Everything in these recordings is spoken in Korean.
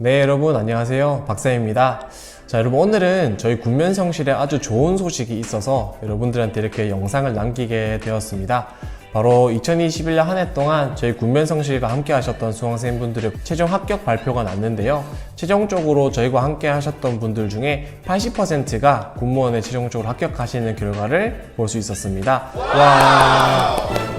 네, 여러분 안녕하세요. 박사입니다. 자, 여러분 오늘은 저희 군면성실에 아주 좋은 소식이 있어서 여러분들한테 이렇게 영상을 남기게 되었습니다. 바로 2021년 한 해 동안 저희 군면성실과 함께 하셨던 수강생분들의 최종 합격 발표가 났는데요. 최종적으로 저희와 함께 하셨던 분들 중에 80%가 군무원에 최종적으로 합격하시는 결과를 볼 수 있었습니다. 와,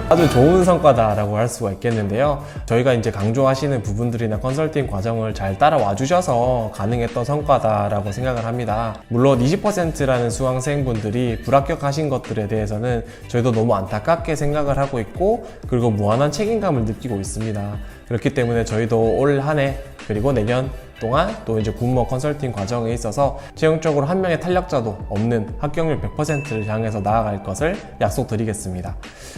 아주 좋은 성과다라고 할 수가 있겠는데요. 저희가 이제 강조하시는 부분들이나 컨설팅 과정을 잘 따라와 주셔서 가능했던 성과다라고 생각을 합니다. 물론 20%라는 수강생분들이 불합격하신 것들에 대해서는 저희도 너무 안타깝게 생각을 하고 있고, 그리고 무한한 책임감을 느끼고 있습니다. 그렇기 때문에 저희도 올 한 해 그리고 내년 동안 또 이제 군무원 컨설팅 과정에 있어서 최종적으로 한 명의 탈락자도 없는 합격률 100%를 향해서 나아갈 것을 약속드리겠습니다.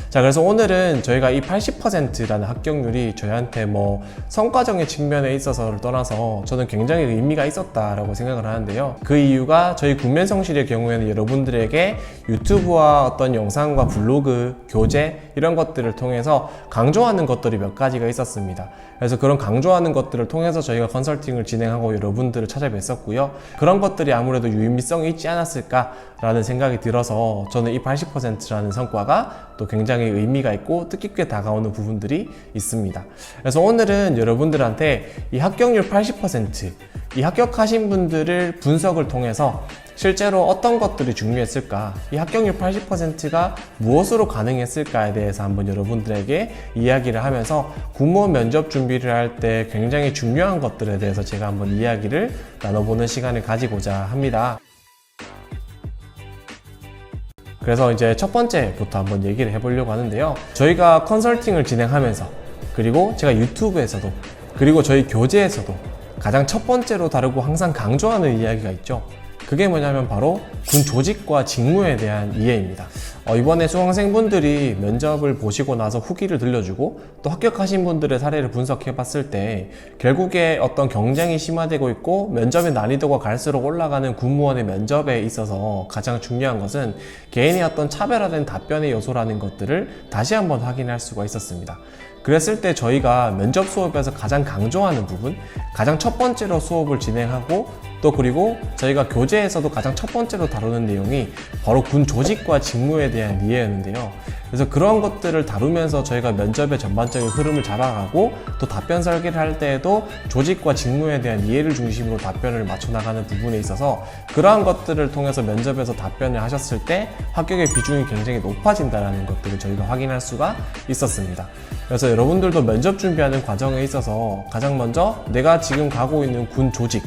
자, 그래서 오늘은 저희가 이 80%라는 합격률이 저희한테 뭐 성과적인 측면에 있어서를 떠나서 저는 굉장히 의미가 있었다라고 생각을 하는데요. 그 이유가 저희 군면성실의 경우에는 여러분들에게 유튜브와 어떤 영상과 블로그, 교재 이런 것들을 통해서 강조하는 것들이 몇 가지가 있었습니다. 그래서 그런 강조하는 것들을 통해서 저희가 컨설팅을 진행하고 여러분들을 찾아뵀었고요. 그런 것들이 아무래도 유의미성이 있지 않았을까라는 생각이 들어서 저는 이 80%라는 성과가 또 굉장히 의미가 있고 뜻깊게 다가오는 부분들이 있습니다. 그래서 오늘은 여러분들한테 이 합격률 80%, 이 합격하신 분들을 분석을 통해서 실제로 어떤 것들이 중요했을까, 이 합격률 80%가 무엇으로 가능했을까에 대해서 한번 여러분들에게 이야기를 하면서 군무원 면접 준비를 할 때 굉장히 중요한 것들에 대해서 제가 한번 이야기를 나눠보는 시간을 가지고자 합니다. 그래서 이제 첫 번째부터 한번 얘기를 해보려고 하는데요. 저희가 컨설팅을 진행하면서, 그리고 제가 유튜브에서도, 그리고 저희 교재에서도 가장 첫 번째로 다루고 항상 강조하는 이야기가 있죠. 그게 뭐냐면 바로 군 조직과 직무에 대한 이해입니다. 이번에 수강생분들이 면접을 보시고 나서 후기를 들려주고 또 합격하신 분들의 사례를 분석해 봤을 때 결국에 어떤 경쟁이 심화되고 있고 면접의 난이도가 갈수록 올라가는 군무원의 면접에 있어서 가장 중요한 것은 개인의 어떤 차별화된 답변의 요소라는 것들을 다시 한번 확인할 수가 있었습니다. 그랬을 때 저희가 면접 수업에서 가장 강조하는 부분, 가장 첫 번째로 수업을 진행하고 또 그리고 저희가 교재에서도 가장 첫 번째로 다루는 내용이 바로 군 조직과 직무에 대한 이해였는데요. 그래서 그런 것들을 다루면서 저희가 면접의 전반적인 흐름을 잡아가고 또 답변 설계를 할 때에도 조직과 직무에 대한 이해를 중심으로 답변을 맞춰 나가는 부분에 있어서 그러한 것들을 통해서 면접에서 답변을 하셨을 때 합격의 비중이 굉장히 높아진다는 것들을 저희가 확인할 수가 있었습니다. 그래서 여러분들도 면접 준비하는 과정에 있어서 가장 먼저 내가 지금 가고 있는 군 조직,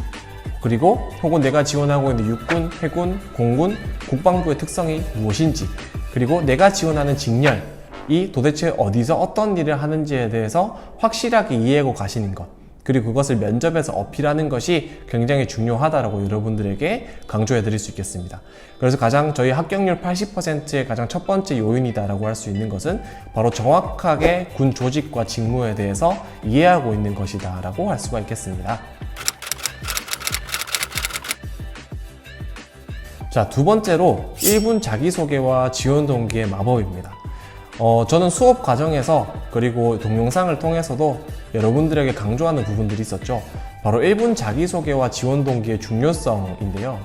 그리고 혹은 내가 지원하고 있는 육군, 해군, 공군, 국방부의 특성이 무엇인지, 그리고 내가 지원하는 직렬이 도대체 어디서 어떤 일을 하는지에 대해서 확실하게 이해하고 가시는 것, 그리고 그것을 면접에서 어필하는 것이 굉장히 중요하다라고 여러분들에게 강조해 드릴 수 있겠습니다. 그래서 가장 저희 합격률 80%의 가장 첫 번째 요인이다라고 할 수 있는 것은 바로 정확하게 군 조직과 직무에 대해서 이해하고 있는 것이다라고 할 수가 있겠습니다. 자, 두 번째로 1분 자기소개와 지원 동기의 마법입니다. 저는 수업 과정에서 그리고 동영상을 통해서도 여러분들에게 강조하는 부분들이 있었죠. 바로 1분 자기소개와 지원 동기의 중요성인데요.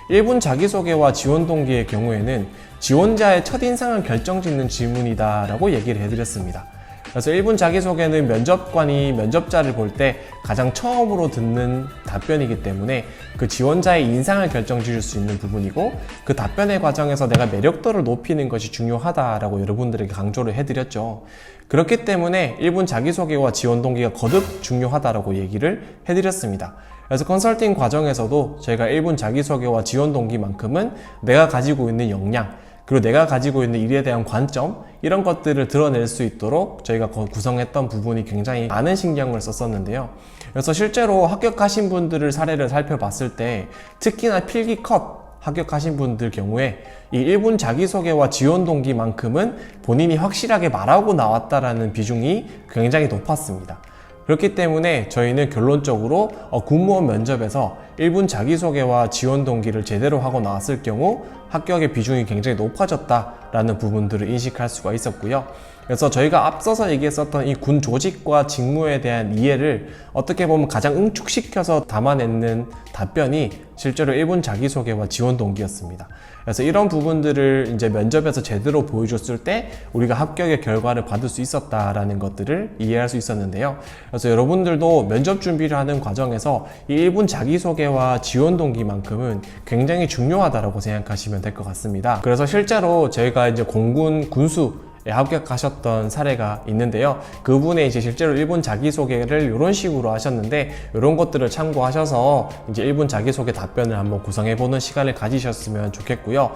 1분 자기소개와 지원 동기의 경우에는 지원자의 첫인상을 결정짓는 질문이다 라고 얘기를 해드렸습니다. 그래서 1분 자기소개는 면접관이 면접자를 볼 때 가장 처음으로 듣는 답변이기 때문에 그 지원자의 인상을 결정지을 수 있는 부분이고, 그 답변의 과정에서 내가 매력도를 높이는 것이 중요하다라고 여러분들에게 강조를 해드렸죠. 그렇기 때문에 1분 자기소개와 지원 동기가 거듭 중요하다라고 얘기를 해드렸습니다. 그래서 컨설팅 과정에서도 저희가 1분 자기소개와 지원 동기만큼은 내가 가지고 있는 역량, 그리고 내가 가지고 있는 일에 대한 관점, 이런 것들을 드러낼 수 있도록 저희가 구성했던 부분이 굉장히 많은 신경을 썼었는데요. 그래서 실제로 합격하신 분들을 사례를 살펴봤을 때 특히나 필기 컷 합격하신 분들 경우에 이 1분 자기소개와 지원 동기만큼은 본인이 확실하게 말하고 나왔다라는 비중이 굉장히 높았습니다. 그렇기 때문에 저희는 결론적으로 군무원 면접에서 1분 자기소개와 지원 동기를 제대로 하고 나왔을 경우 합격의 비중이 굉장히 높아졌다라는 부분들을 인식할 수가 있었고요. 그래서 저희가 앞서서 얘기했었던 이 군 조직과 직무에 대한 이해를 어떻게 보면 가장 응축시켜서 담아내는 답변이 실제로 1분 자기소개와 지원 동기였습니다. 그래서 이런 부분들을 이제 면접에서 제대로 보여줬을 때 우리가 합격의 결과를 받을 수 있었다라는 것들을 이해할 수 있었는데요. 그래서 여러분들도 면접 준비를 하는 과정에서 이 1분 자기소개와 지원 동기만큼은 굉장히 중요하다고 생각하시면 될 것 같습니다. 그래서 실제로 저희가 이제 공군 군수 합격하셨던 사례가 있는데요. 그분의 이제 실제로 1분 자기소개를 이런 식으로 하셨는데, 이런 것들을 참고하셔서 이제 1분 자기소개 답변을 한번 구성해보는 시간을 가지셨으면 좋겠고요.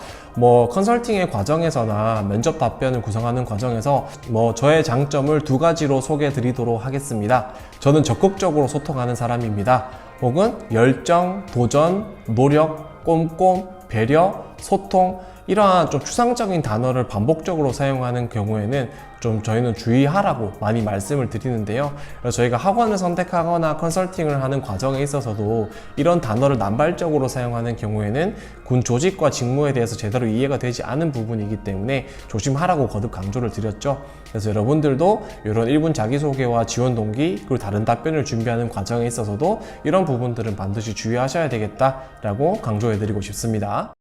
컨설팅의 과정에서나 면접 답변을 구성하는 과정에서 저의 장점을 두 가지로 소개해 드리도록 하겠습니다. 저는 적극적으로 소통하는 사람입니다. 혹은 열정, 도전, 노력, 꼼꼼, 배려, 소통, 이러한 좀 추상적인 단어를 반복적으로 사용하는 경우에는 좀 저희는 주의하라고 많이 말씀을 드리는데요. 그래서 저희가 학원을 선택하거나 컨설팅을 하는 과정에 있어서도 이런 단어를 남발적으로 사용하는 경우에는 군 조직과 직무에 대해서 제대로 이해가 되지 않은 부분이기 때문에 조심하라고 거듭 강조를 드렸죠. 그래서 여러분들도 이런 1분 자기소개와 지원 동기 그리고 다른 답변을 준비하는 과정에 있어서도 이런 부분들은 반드시 주의하셔야 되겠다라고 강조해 드리고 싶습니다.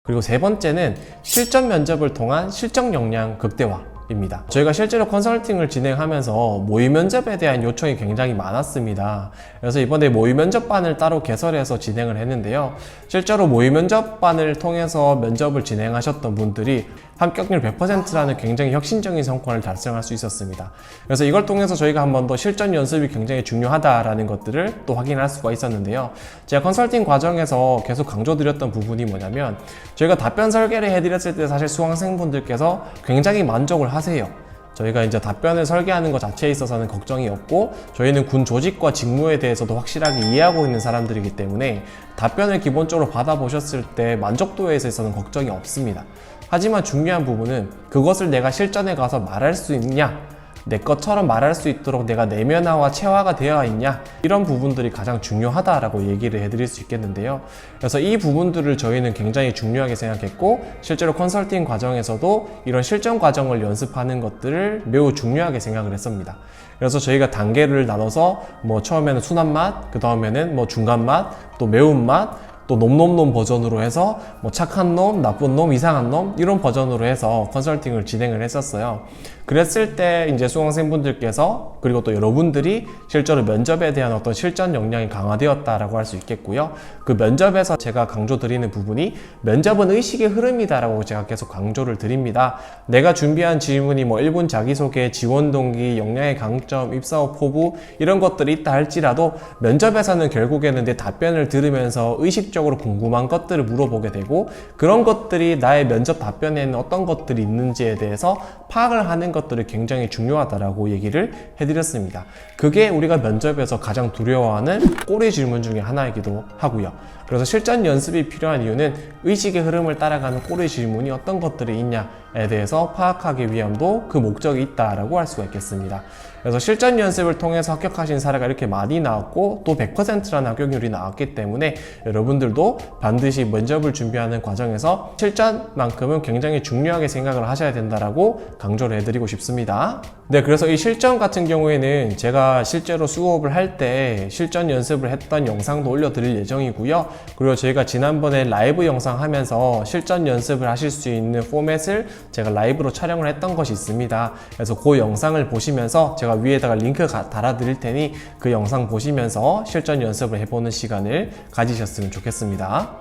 그리고 세 번째는 실전 면접을 통한 실적 역량 극대화입니다. 저희가 실제로 컨설팅을 진행하면서 모의 면접에 대한 요청이 굉장히 많았습니다. 그래서 이번에 모의 면접반을 따로 개설해서 진행을 했는데요. 실제로 모의 면접반을 통해서 면접을 진행하셨던 분들이 합격률 100%라는 굉장히 혁신적인 성과를 달성할 수 있었습니다. 그래서 이걸 통해서 저희가 한 번 더 실전 연습이 굉장히 중요하다라는 것들을 또 확인할 수가 있었는데요. 제가 컨설팅 과정에서 계속 강조드렸던 부분이 뭐냐면, 저희가 답변 설계를 해드렸을 때 사실 수강생분들께서 굉장히 만족을 하세요. 저희가 이제 답변을 설계하는 것 자체에 있어서는 걱정이 없고, 저희는 군 조직과 직무에 대해서도 확실하게 이해하고 있는 사람들이기 때문에 답변을 기본적으로 받아보셨을 때 만족도에 있어서는 걱정이 없습니다. 하지만 중요한 부분은 그것을 내가 실전에 가서 말할 수 있냐, 내 것처럼 말할 수 있도록 내가 내면화와 체화가 되어 있냐, 이런 부분들이 가장 중요하다라고 얘기를 해드릴 수 있겠는데요. 그래서 이 부분들을 저희는 굉장히 중요하게 생각했고, 실제로 컨설팅 과정에서도 이런 실전 과정을 연습하는 것들을 매우 중요하게 생각을 했습니다. 그래서 저희가 단계를 나눠서 처음에는 순한 맛, 그 다음에는 중간 맛, 또 매운맛, 또 놈놈놈 버전으로 해서 착한 놈, 나쁜 놈, 이상한 놈, 이런 버전으로 해서 컨설팅을 진행을 했었어요. 그랬을 때 이제 수강생분들께서, 그리고 또 여러분들이 실제로 면접에 대한 어떤 실전 역량이 강화되었다라고 할 수 있겠고요. 그 면접에서 제가 강조드리는 부분이, 면접은 의식의 흐름이다라고 제가 계속 강조를 드립니다. 내가 준비한 질문이 1분 자기소개, 지원 동기, 역량의 강점, 입사 후 포부, 이런 것들이 있다 할지라도 면접에서는 결국에는 내 답변을 들으면서 의식적으로 궁금한 것들을 물어보게 되고, 그런 것들이 나의 면접 답변에는 어떤 것들이 있는지에 대해서 파악을 하는 것들이 굉장히 중요하다라고 얘기를 해드렸습니다. 그게 우리가 면접에서 가장 두려워하는 꼬리 질문 중에 하나이기도 하고요. 그래서 실전 연습이 필요한 이유는 의식의 흐름을 따라가는 꼬리 질문이 어떤 것들이 있냐에 대해서 파악하기 위함도 그 목적이 있다라고 할 수가 있겠습니다. 그래서 실전 연습을 통해서 합격하신 사례가 이렇게 많이 나왔고, 또 100%라는 합격률이 나왔기 때문에 여러분들도 반드시 면접을 준비하는 과정에서 실전만큼은 굉장히 중요하게 생각을 하셔야 된다라고 강조를 해드리고 싶습니다. 네, 그래서 이 실전 같은 경우에는 제가 실제로 수업을 할 때 실전 연습을 했던 영상도 올려드릴 예정이고요. 그리고 저희가 지난번에 라이브 영상 하면서 실전 연습을 하실 수 있는 포맷을 제가 라이브로 촬영을 했던 것이 있습니다. 그래서 그 영상을 보시면서 제가 위에다가 링크 달아 드릴 테니 그 영상 보시면서 실전 연습을 해보는 시간을 가지셨으면 좋겠습니다.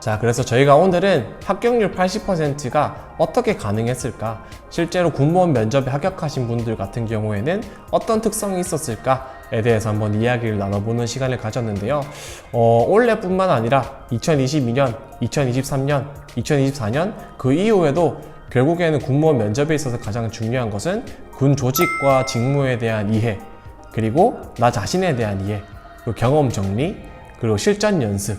자, 그래서 저희가 오늘은 합격률 80%가 어떻게 가능했을까? 실제로 군무원 면접에 합격하신 분들 같은 경우에는 어떤 특성이 있었을까에 대해서 한번 이야기를 나눠보는 시간을 가졌는데요. 올해뿐만 아니라 2022년, 2023년, 2024년 그 이후에도 결국에는 군무원 면접에 있어서 가장 중요한 것은 군 조직과 직무에 대한 이해, 그리고 나 자신에 대한 이해, 그리고 경험 정리, 그리고 실전 연습,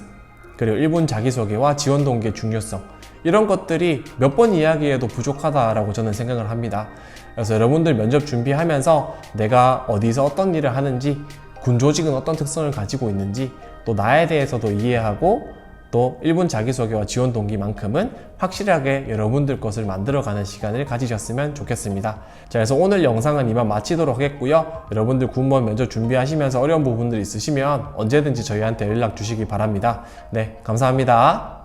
그리고 1분 자기소개와 지원 동기의 중요성, 이런 것들이 몇 번 이야기해도 부족하다라고 저는 생각을 합니다. 그래서 여러분들 면접 준비하면서 내가 어디서 어떤 일을 하는지, 군 조직은 어떤 특성을 가지고 있는지, 또 나에 대해서도 이해하고 또 1분 자기소개와 지원 동기만큼은 확실하게 여러분들 것을 만들어가는 시간을 가지셨으면 좋겠습니다. 자, 그래서 오늘 영상은 이만 마치도록 하겠고요. 여러분들 군무원 면접 준비하시면서 어려운 부분들 있으시면 언제든지 저희한테 연락 주시기 바랍니다. 네, 감사합니다.